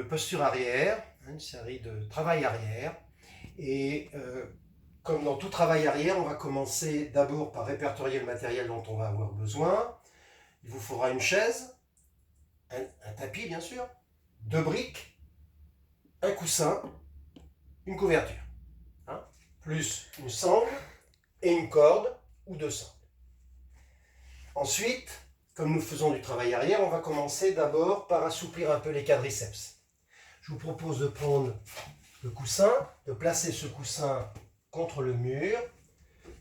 Posture arrière, une série de travail arrière. Et comme dans tout travail arrière, on va commencer d'abord par répertorier le matériel dont on va avoir besoin. Il vous faudra une chaise, un tapis bien sûr, 2 briques, un coussin, une couverture, hein, plus une sangle et une corde ou 2 sangles. Ensuite, comme nous faisons du travail arrière, on va commencer d'abord par assouplir un peu les quadriceps. Je vous propose de prendre le coussin, de placer ce coussin contre le mur,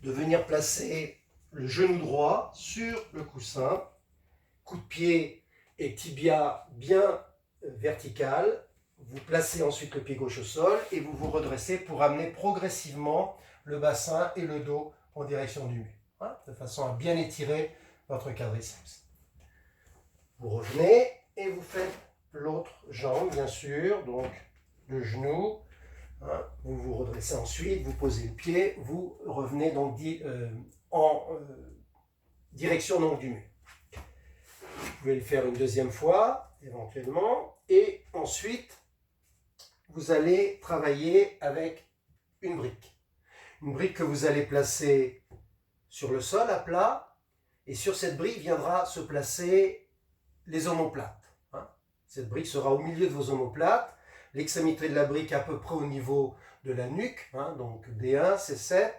de venir placer le genou droit sur le coussin, coup de pied et tibia bien vertical. Vous placez ensuite le pied gauche au sol et vous vous redressez pour amener progressivement le bassin et le dos en direction du mur, hein, de façon à bien étirer votre quadriceps. Vous revenez et vous faites l'autre jambe, bien sûr, donc le genou, hein, vous vous redressez ensuite, vous posez le pied, vous revenez donc en direction donc du mur. Vous pouvez le faire une deuxième fois, éventuellement, et ensuite, vous allez travailler avec une brique. Une brique que vous allez placer sur le sol à plat, et sur cette brique viendra se placer les omoplates. Cette brique sera au milieu de vos omoplates, l'extrémité de la brique à peu près au niveau de la nuque, donc D1, C7,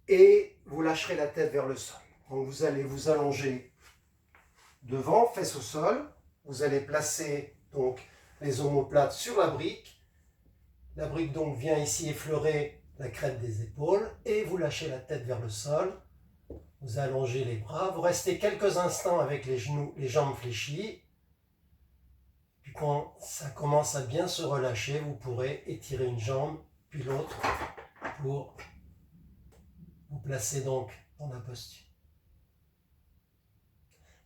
et vous lâcherez la tête vers le sol. Donc vous allez vous allonger devant, fesses au sol, vous allez placer donc les omoplates sur la brique donc vient ici effleurer la crête des épaules, et vous lâchez la tête vers le sol, vous allongez les bras, vous restez quelques instants avec les jambes fléchies. Puis quand ça commence à bien se relâcher, vous pourrez étirer une jambe, puis l'autre, pour vous placer donc dans la posture.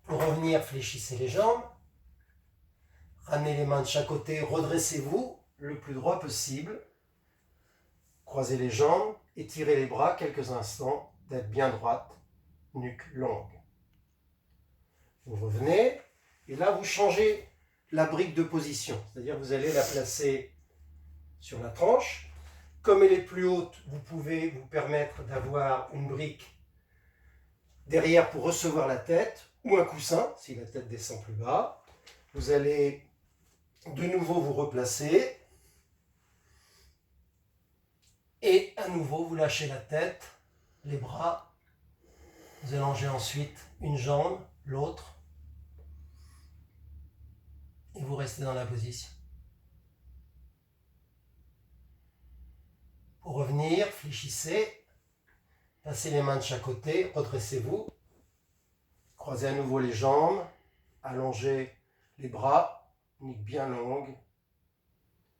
Pour revenir, fléchissez les jambes, ramenez les mains de chaque côté, redressez-vous le plus droit possible, croisez les jambes, étirez les bras quelques instants, tête bien droite, nuque longue. Vous revenez, et là vous changez la brique de position, c'est-à-dire vous allez la placer sur la tranche. Comme elle est plus haute, vous pouvez vous permettre d'avoir une brique derrière pour recevoir la tête, ou un coussin si la tête descend plus bas. Vous allez de nouveau vous replacer, et à nouveau vous lâchez la tête, les bras, vous allongez ensuite une jambe, l'autre, et vous restez dans la position. Pour revenir, fléchissez, passez les mains de chaque côté, redressez-vous, croisez à nouveau les jambes, allongez les bras, nuque bien longue,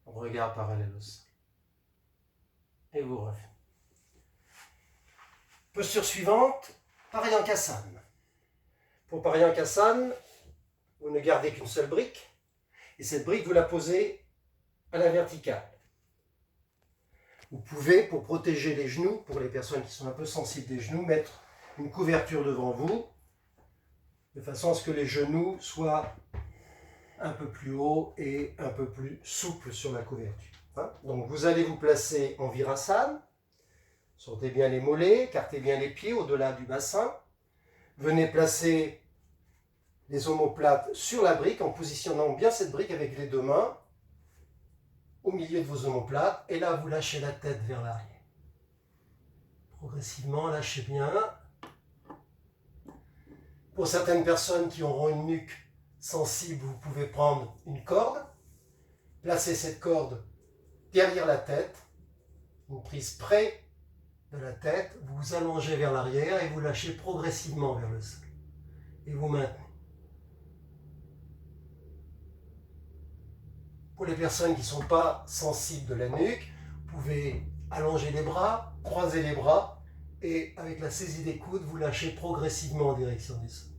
regard parallèle au sol. Et vous revenez. Posture suivante, Paryankasan. Pour Paryankasan, vous ne gardez qu'une seule brique, et cette brique, vous la posez à la verticale. Vous pouvez, pour protéger les genoux, pour les personnes qui sont un peu sensibles des genoux, mettre une couverture devant vous, de façon à ce que les genoux soient un peu plus hauts et un peu plus souples sur la couverture. Donc vous allez vous placer en Virasana, sortez bien les mollets, écartez bien les pieds au-delà du bassin, venez placer les omoplates sur la brique en positionnant bien cette brique avec les deux mains au milieu de vos omoplates, et là vous lâchez la tête vers l'arrière. Progressivement, lâchez bien. Pour certaines personnes qui auront une nuque sensible, vous pouvez prendre une corde, placer cette corde derrière la tête, une prise près de la tête, vous vous allongez vers l'arrière et vous lâchez progressivement vers le sol. Et vous maintenez. Pour les personnes qui ne sont pas sensibles de la nuque, vous pouvez allonger les bras, croiser les bras, et avec la saisie des coudes, vous lâchez progressivement en direction du sol.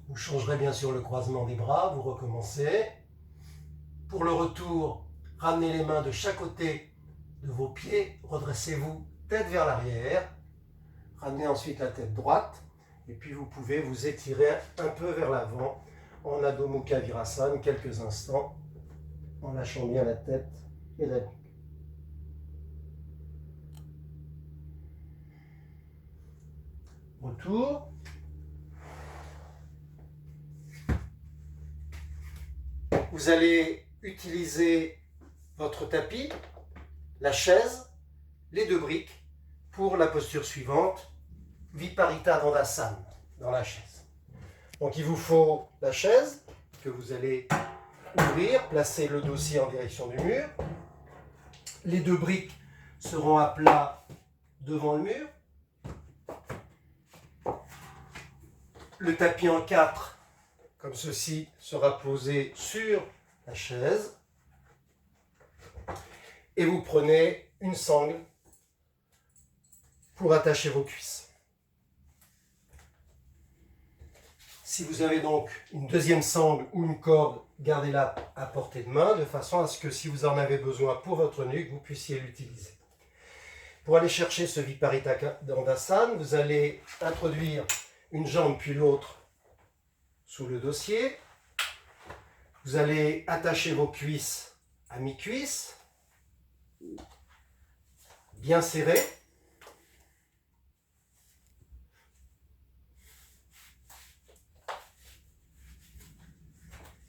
Vous changerez bien sûr le croisement des bras, vous recommencez. Pour le retour, ramenez les mains de chaque côté de vos pieds, redressez-vous tête vers l'arrière, ramenez ensuite la tête droite, et puis vous pouvez vous étirer un peu vers l'avant en Adho Mukha Virasana quelques instants, en lâchant bien la tête et la nuque. Retour. Vous allez utiliser votre tapis, la chaise, les deux briques pour la posture suivante, Viparita Dandasana, dans la chaise. Donc il vous faut la chaise que vous allez ouvrir, placer le dossier en direction du mur. Les deux briques seront à plat devant le mur. Le tapis en 4, comme ceci, sera posé sur la chaise. Et vous prenez une sangle pour attacher vos cuisses. Si vous avez donc une deuxième sangle ou une corde, gardez-la à portée de main, de façon à ce que si vous en avez besoin pour votre nuque, vous puissiez l'utiliser. Pour aller chercher ce Viparita Dandasana, vous allez introduire une jambe puis l'autre sous le dossier. Vous allez attacher vos cuisses à mi-cuisse, bien serrées.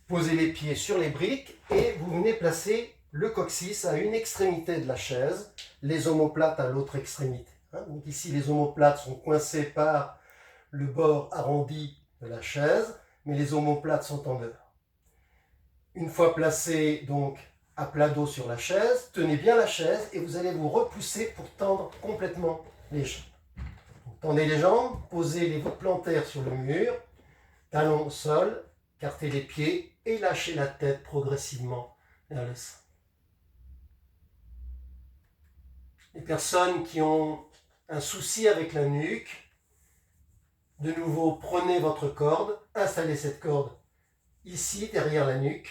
Posez les pieds sur les briques et vous venez placer le coccyx à une extrémité de la chaise, les omoplates à l'autre extrémité. Donc ici, les omoplates sont coincées par le bord arrondi de la chaise, mais les omoplates sont en dehors. Une fois placé donc à plat dos sur la chaise, tenez bien la chaise et vous allez vous repousser pour tendre complètement les jambes. Donc, tendez les jambes, posez les voûtes plantaires sur le mur, talons au sol, écartez les pieds et lâchez la tête progressivement vers le sein. Les personnes qui ont un souci avec la nuque, de nouveau, prenez votre corde, installez cette corde ici, derrière la nuque,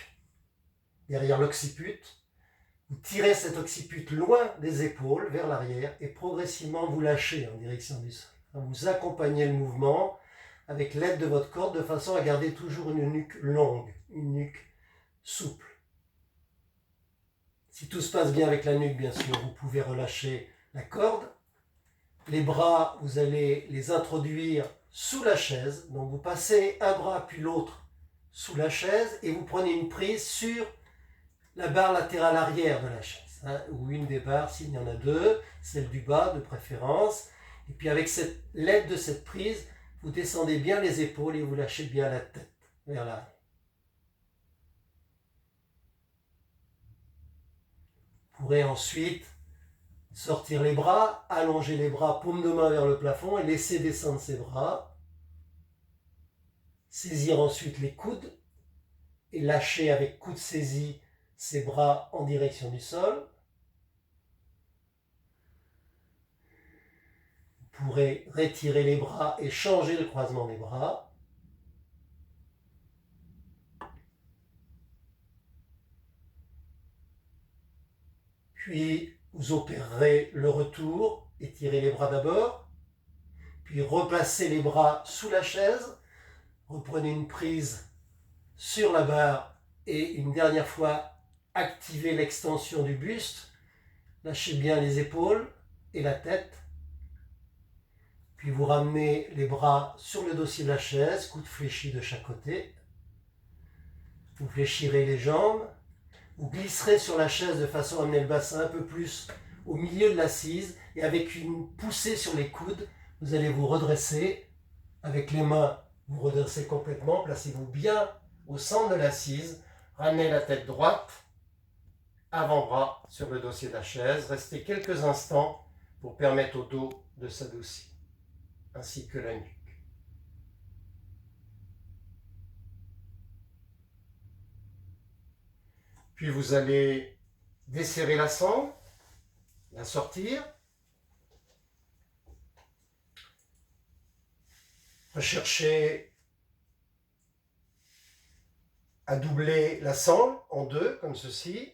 derrière l'occiput. Vous tirez cet occiput loin des épaules, vers l'arrière, et progressivement vous lâchez en direction du sol. Vous accompagnez le mouvement avec l'aide de votre corde, de façon à garder toujours une nuque longue, une nuque souple. Si tout se passe bien avec la nuque, bien sûr, vous pouvez relâcher la corde. Les bras, vous allez les introduire sous la chaise. Donc vous passez un bras puis l'autre sous la chaise et vous prenez une prise sur la barre latérale arrière de la chaise, ou une des barres s'il y en a deux, celle du bas de préférence. Et puis avec l'aide de cette prise, vous descendez bien les épaules et vous lâchez bien la tête vers l'arrière. Vous pourrez ensuite sortir les bras, allonger les bras, paume de main vers le plafond et laisser descendre ses bras. Saisir ensuite les coudes et lâcher avec coude saisi ses bras en direction du sol. Vous pourrez retirer les bras et changer le croisement des bras. Puis vous opérerez le retour, étirez les bras d'abord, puis replacez les bras sous la chaise, reprenez une prise sur la barre et une dernière fois activez l'extension du buste, lâchez bien les épaules et la tête, puis vous ramenez les bras sur le dossier de la chaise, coudes fléchis de chaque côté, vous fléchirez les jambes, vous glisserez sur la chaise de façon à amener le bassin un peu plus au milieu de l'assise et avec une poussée sur les coudes, vous allez vous redresser. Avec les mains, vous redressez complètement, placez-vous bien au centre de l'assise, ramenez la tête droite, avant-bras sur le dossier de la chaise, restez quelques instants pour permettre au dos de s'adoucir, ainsi que la nuque. Puis vous allez desserrer la sangle, la sortir, rechercher à doubler la sangle en deux, comme ceci,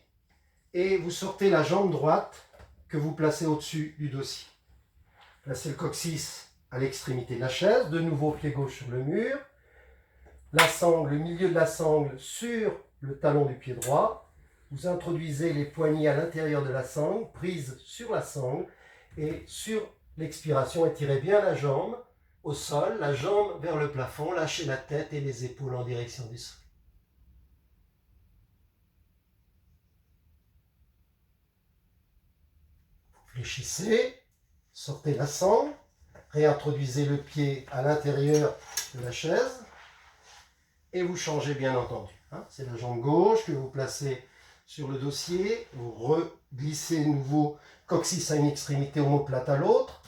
et vous sortez la jambe droite que vous placez au-dessus du dossier. Placez le coccyx à l'extrémité de la chaise, de nouveau pied gauche sur le mur, la sangle, le milieu de la sangle sur le talon du pied droit. Vous introduisez les poignets à l'intérieur de la sangle, prise sur la sangle, et sur l'expiration, étirez bien la jambe au sol, la jambe vers le plafond, lâchez la tête et les épaules en direction du sol. Fléchissez, sortez la sangle, réintroduisez le pied à l'intérieur de la chaise et vous changez bien entendu. C'est la jambe gauche que vous placez sur le dossier, vous reglissez nouveau coccyx à une extrémité, omoplate à l'autre,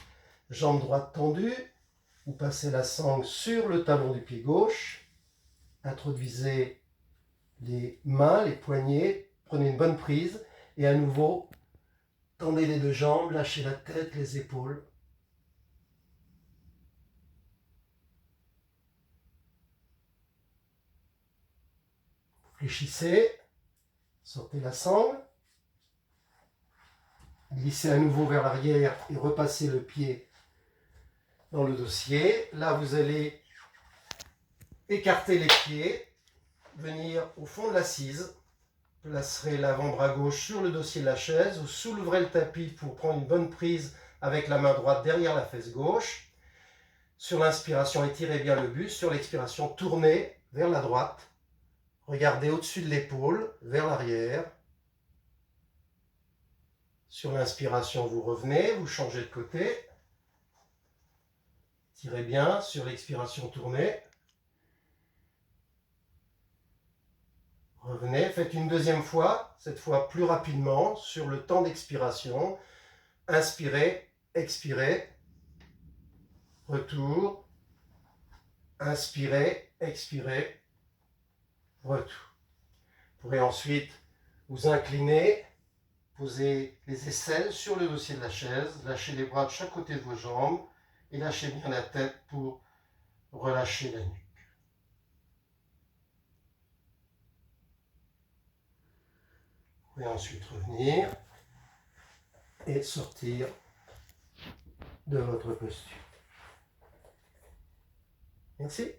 jambe droite tendue, vous passez la sangle sur le talon du pied gauche, introduisez les mains, les poignets, prenez une bonne prise et à nouveau tendez les deux jambes, lâchez la tête, les épaules. Fléchissez, sortez la sangle, glissez à nouveau vers l'arrière et repassez le pied dans le dossier. Là, vous allez écarter les pieds, venir au fond de l'assise, placerez l'avant-bras gauche sur le dossier de la chaise, vous souleverez le tapis pour prendre une bonne prise avec la main droite derrière la fesse gauche. Sur l'inspiration, étirez bien le buste, sur l'expiration, tournez vers la droite, regardez au-dessus de l'épaule, vers l'arrière. Sur l'inspiration, vous revenez, vous changez de côté. Tirez bien, sur l'expiration, tournez. Revenez, faites une deuxième fois, cette fois plus rapidement, sur le temps d'expiration. Inspirez, expirez, retour. Inspirez, expirez, retour. Vous pourrez ensuite vous incliner, poser les aisselles sur le dossier de la chaise, lâchez les bras de chaque côté de vos jambes et lâchez bien la tête pour relâcher la nuque. Vous pouvez ensuite revenir et sortir de votre posture. Merci.